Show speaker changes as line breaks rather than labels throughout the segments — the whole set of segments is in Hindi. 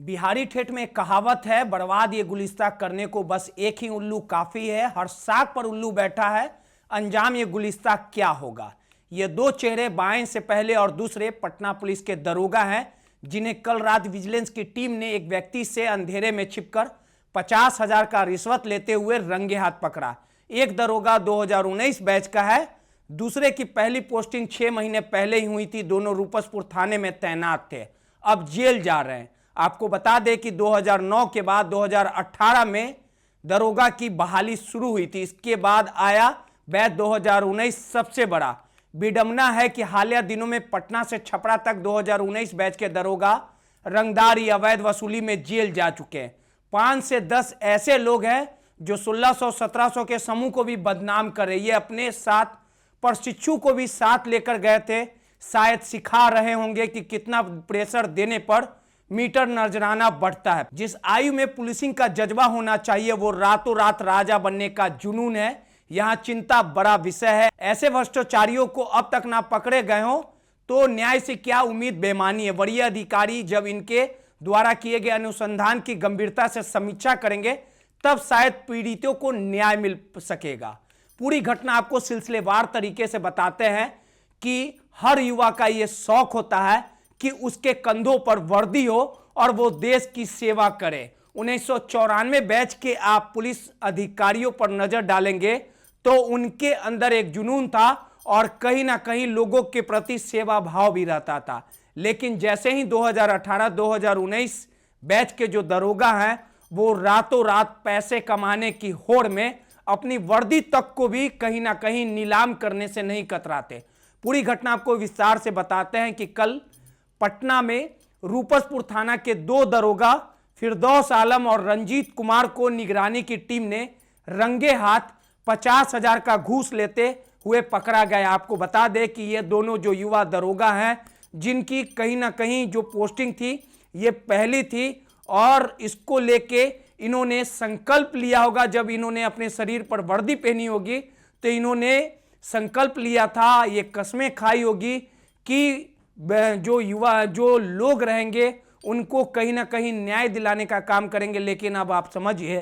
बिहारी ठेठ में एक कहावत है, बर्बाद ये गुलिस्ता करने को बस एक ही उल्लू काफी है। हर साग पर उल्लू बैठा है, अंजाम ये गुलिस्ता क्या होगा। ये दो चेहरे बाएं से पहले और दूसरे पटना पुलिस के दरोगा हैं, जिन्हें कल रात विजिलेंस की टीम ने एक व्यक्ति से अंधेरे में छिपकर 50,000 का रिश्वत लेते हुए रंगे हाथ पकड़ा। एक दरोगा 2019 बैच का है, दूसरे की पहली पोस्टिंग 6 महीने पहले ही हुई थी। दोनों रूपसपुर थाने में तैनात थे, अब जेल जा रहे हैं। आपको बता दें कि 2009 के बाद 2018 में दरोगा की बहाली शुरू हुई थी। इसके बाद आया बैच 2019 सबसे बड़ा। विडंबना है कि हालिया दिनों में पटना से छपरा तक 2019 बैच के दरोगा रंगदारी अवैध वसूली में जेल जा चुके हैं। 5 से 10 ऐसे लोग हैं जो 1600-1700 के समूह को भी बदनाम कर रहे। ये अपने साथ प्रशिक्षु को भी साथ लेकर गए थे, शायद सिखा रहे होंगे कि कितना प्रेशर देने पर मीटर नजराना बढ़ता है। जिस आयु में पुलिसिंग का जज्बा होना चाहिए वो रातों रात राजा बनने का जुनून है। यहां चिंता बड़ा विषय है। ऐसे भ्रष्टाचारियों को अब तक ना पकड़े गए हो तो न्याय से क्या उम्मीद बेमानी है। वरीय अधिकारी जब इनके द्वारा किए गए अनुसंधान की गंभीरता से समीक्षा करेंगे तब शायद पीड़ितों को न्याय मिल सकेगा। पूरी घटना आपको सिलसिलेवार तरीके से बताते हैं कि हर युवा का यह शौक होता है कि उसके कंधों पर वर्दी हो और वो देश की सेवा करे। 1994 बैच के आप पुलिस अधिकारियों पर नजर डालेंगे तो उनके अंदर एक जुनून था और कहीं ना कहीं लोगों के प्रति सेवा भाव भी रहता था। लेकिन जैसे ही 2018-2019 बैच के जो दरोगा हैं वो रातों रात पैसे कमाने की होड़ में अपनी वर्दी तक को भी कहीं ना कहीं नीलाम करने से नहीं कतराते। पूरी घटना आपको विस्तार से बताते हैं कि कल पटना में रूपसपुर थाना के 2 दरोगा फिरदौस आलम और रंजीत कुमार को निगरानी की टीम ने रंगे हाथ 50,000 का घूस लेते हुए पकड़ा गया। आपको बता दें कि ये दोनों जो युवा दरोगा हैं जिनकी कहीं ना कहीं जो पोस्टिंग थी ये पहली थी और इसको लेके इन्होंने संकल्प लिया होगा। जब इन्होंने अपने शरीर पर वर्दी पहनी होगी तो इन्होंने संकल्प लिया था, ये कसमें खाई होगी कि जो युवा जो लोग रहेंगे उनको कहीं ना कहीं न्याय दिलाने का काम करेंगे। लेकिन अब आप समझिए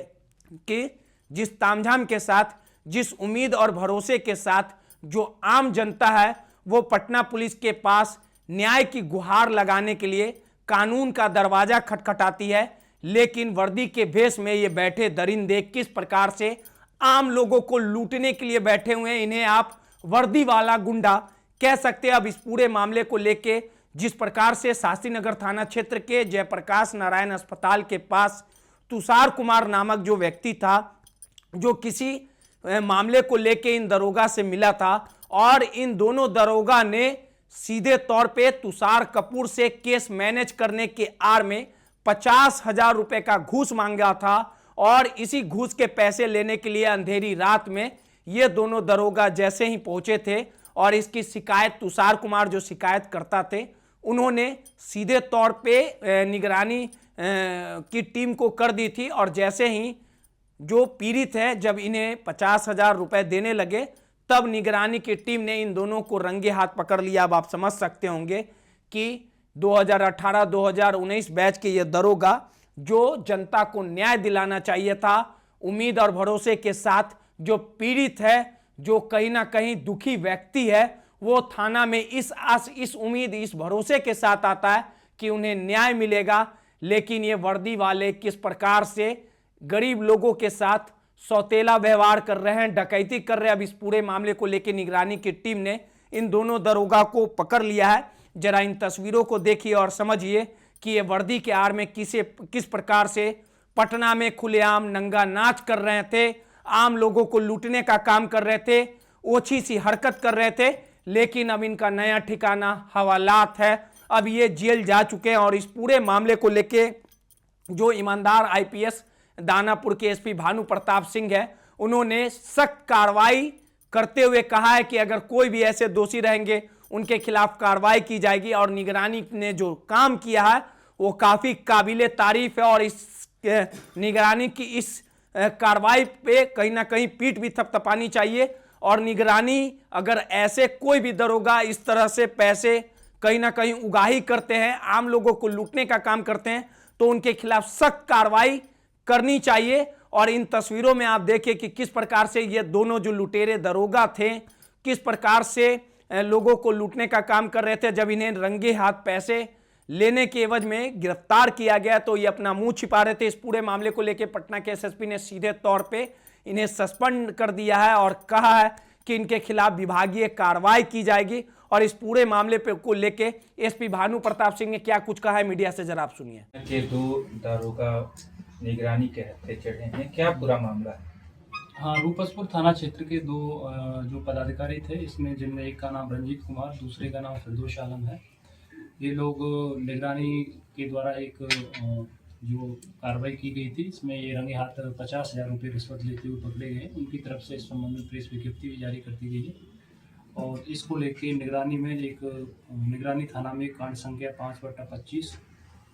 कि जिस तामझाम के साथ, जिस उम्मीद और भरोसे के साथ जो आम जनता है वो पटना पुलिस के पास न्याय की गुहार लगाने के लिए कानून का दरवाजा खटखटाती है, लेकिन वर्दी के भेष में ये बैठे दरिंदे किस प्रकार से आम लोगों को लूटने के लिए बैठे हुए हैं। इन्हें आप वर्दी वाला गुंडा कह सकते हैं। अब इस पूरे मामले को लेके जिस प्रकार से शास्त्रीनगर थाना क्षेत्र के जयप्रकाश नारायण अस्पताल के पास तुषार कुमार नामक जो व्यक्ति था जो किसी मामले को लेके इन दरोगा से मिला था और इन दोनों दरोगा ने सीधे तौर पे तुषार कपूर से केस मैनेज करने के आड़ में 50,000 रुपए का घूस मांगा था और इसी घूस के पैसे लेने के लिए अंधेरी रात में ये दोनों दरोगा जैसे ही पहुंचे थे और इसकी शिकायत तुषार कुमार जो शिकायत करता थे उन्होंने सीधे तौर पे निगरानी की टीम को कर दी थी। और जैसे ही जो पीड़ित है जब इन्हें 50,000 रुपए देने लगे तब निगरानी की टीम ने इन दोनों को रंगे हाथ पकड़ लिया। अब आप समझ सकते होंगे कि 2018-2019 बैच के ये दरोगा जो जनता को न्याय दिलाना चाहिए था, उम्मीद और भरोसे के साथ जो पीड़ित है, जो कहीं ना कहीं दुखी व्यक्ति है, वो थाना में इस आस, इस उम्मीद, इस भरोसे के साथ आता है कि उन्हें न्याय मिलेगा। लेकिन ये वर्दी वाले किस प्रकार से गरीब लोगों के साथ सौतेला व्यवहार कर रहे हैं, डकैती कर रहे हैं। अब इस पूरे मामले को लेकर निगरानी की टीम ने इन दोनों दरोगा को पकड़ लिया है। जरा इन तस्वीरों को देखिए और समझिए कि ये वर्दी के आड़ में किस प्रकार से पटना में खुलेआम नंगा नाच कर रहे थे, आम लोगों को लूटने का काम कर रहे थे, ओछी सी हरकत कर रहे थे। लेकिन अब इनका नया ठिकाना हवालात है। अब ये जेल जा चुके हैं और इस पूरे मामले को लेके जो ईमानदार आईपीएस दानापुर के एसपी भानु प्रताप सिंह है उन्होंने सख्त कार्रवाई करते हुए कहा है कि अगर कोई भी ऐसे दोषी रहेंगे उनके खिलाफ कार्रवाई की जाएगी। और निगरानी ने जो काम किया है वो काफी काबिले तारीफ है और इस निगरानी की इस कार्रवाई पे कहीं ना कहीं पीठ भी थपथपानी चाहिए। और निगरानी अगर ऐसे कोई भी दरोगा इस तरह से पैसे कहीं ना कहीं उगाही करते हैं, आम लोगों को लूटने का काम करते हैं, तो उनके खिलाफ सख्त कार्रवाई करनी चाहिए। और इन तस्वीरों में आप देखिए कि किस प्रकार से ये दोनों जो लुटेरे दरोगा थे किस प्रकार से लोगों को लूटने का काम कर रहे थे। जब इन्हें रंगे हाथ पैसे लेने के एवज में गिरफ्तार किया गया तो ये अपना मुंह छिपा रहे थे। इस पूरे मामले को लेकर पटना के एसएसपी ने सीधे तौर पे इन्हें सस्पेंड कर दिया है और कहा है कि इनके खिलाफ विभागीय कार्रवाई की जाएगी। और इस पूरे मामले पे को लेके एसपी भानु प्रताप सिंह ने क्या कुछ कहा है मीडिया से जरा आप सुनिए।
के दो दारोगा निगरानी के हत्थे चढ़े हैं, क्या पूरा मामला है?
हाँ, रूपसपुर थाना क्षेत्र के दो जो पदाधिकारी थे, इसमें जिनमें एक का नाम रंजीत कुमार, दूसरे का नाम फिरदौस आलम है। ये लोग निगरानी के द्वारा एक जो कार्रवाई की गई थी, इसमें ये रंगे हाथ 50,000 रुपये रिश्वत लेते हुए पकड़े गए। उनकी तरफ से इस संबंध में प्रेस विज्ञप्ति भी जारी कर दी गई है और इसको लेके निगरानी में एक निगरानी थाना में कांड संख्या 5/25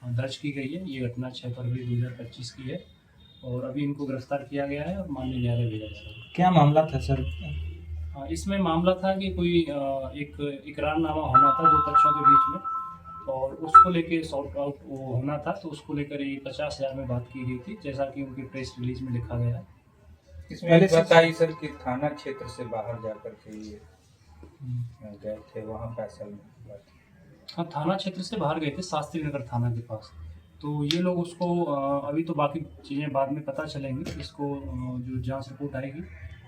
दर्ज की गई है। ये घटना 6 फरवरी 2025 की है और अभी इनको गिरफ्तार किया गया है और माननीय न्यायालय भेजा जा रहा है।
क्या मामला था सर?
इसमें मामला था कि कोई एक इकरारनामा होना था दो पक्षों के बीच में और उसको लेके सॉर्ट आउट वो होना था, तो उसको लेकर ये 50,000 में बात की गई थी, जैसा कि उनकी प्रेस रिलीज में लिखा गया है।
इसमें बताइए सर कि थाना क्षेत्र से बाहर जाकर के ये गए थे, वहाँ पैसा
हाँ, थाना क्षेत्र से बाहर गए थे, शास्त्री नगर थाना के पास। तो ये लोग उसको अभी तो बाकी चीज़ें बाद में पता चलेंगी, इसको जो जांच रिपोर्ट आएगी,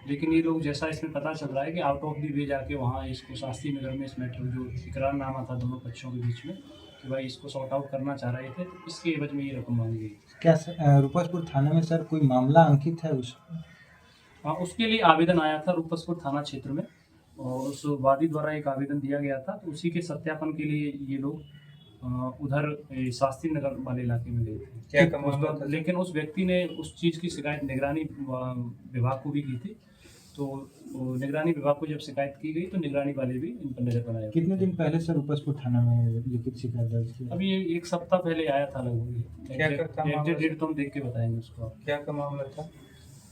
लेकिन ये लोग जैसा इसमें पता चल रहा है कि आउट ऑफ दी वे जाके वहाँ इसको शास्त्री नगर में इस मैटर जो इकरारनामा था दोनों पक्षों के बीच में कि भाई इसको सॉर्ट आउट करना चाह रहे थे, तो इसके एवज में ये रकम मांगी गई।
क्या रूपसपुर थाने में सर कोई मामला अंकित है
हाँ, उसके लिए आवेदन आया था रूपसपुर थाना क्षेत्र में और उस वादी द्वारा एक आवेदन दिया गया था, तो उसी के सत्यापन के लिए ये लोग उधर शास्त्री नगर वाले इलाके में गए थे।
क्या
लेकिन उस व्यक्ति ने उस चीज़ की शिकायत निगरानी विभाग को भी की थी, तो निगरानी विभाग को जब शिकायत की गई तो निगरानी वाले भी इन पर नजर बनाए।
कितने दिन पहले सर रूपसपुर थाना में लिखित शिकायत दर्ज की?
अभी ये 1 सप्ताह पहले आया था लगभग। डेट तो हम देख के बताएंगे उसको।
क्या का मामला था?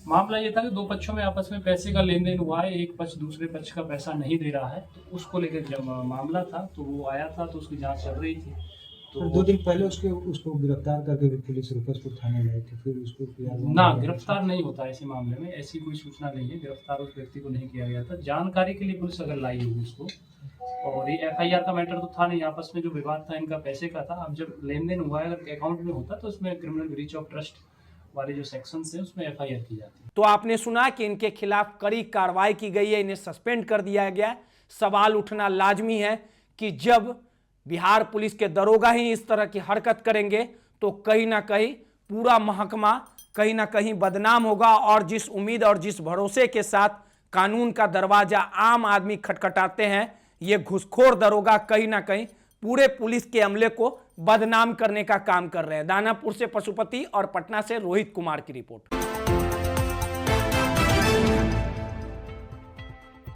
मामला ये था कि दो पक्षों में आपस में पैसे का लेन देन हुआ है, एक पक्ष दूसरे पक्ष का पैसा नहीं दे रहा है, तो उसको लेकर जब मामला था तो वो आया था, तो उसकी जांच चल रही थी।
तो 2 दिन पहले उसको गिरफ्तार करके भी पुलिस रूपसपुर थाने गई थी, फिर उसको
ना गिरफ्तार नहीं होता ऐसे मामले में, ऐसी कोई सूचना नहीं है, गिरफ्तार उस व्यक्ति को नहीं किया गया था। जानकारी के लिए पुलिस अगर लाई होगी उसको, और ये FIR का मैटर तो था नहीं, आपस में जो विवाद था इनका पैसे का था। अब जब लेन देन हुआ है अगर अकाउंट में होता तो उसमें क्रिमिनल ब्रीच ऑफ ट्रस्ट वाले जो सेक्शंस हैं उसमें FIR की जाती है।
तो आपने सुना कि इनके खिलाफ कड़ी कार्रवाई की गई है, इन्हें सस्पेंड कर दिया गया। सवाल उठना लाजमी है कि जब बिहार पुलिस के दरोगा ही इस तरह की हरकत करेंगे तो कहीं ना कहीं पूरा महकमा कहीं ना कहीं बदनाम होगा। और जिस उम्मीद और जिस भरोसे के साथ कानून का दरवाजा आम आदमी खटखटाते हैं, ये घुसखोर दरोगा कहीं ना कहीं पूरे पुलिस के अमले को बदनाम करने का काम कर रहे हैं। दानापुर से पशुपति और पटना से रोहित कुमार की रिपोर्ट।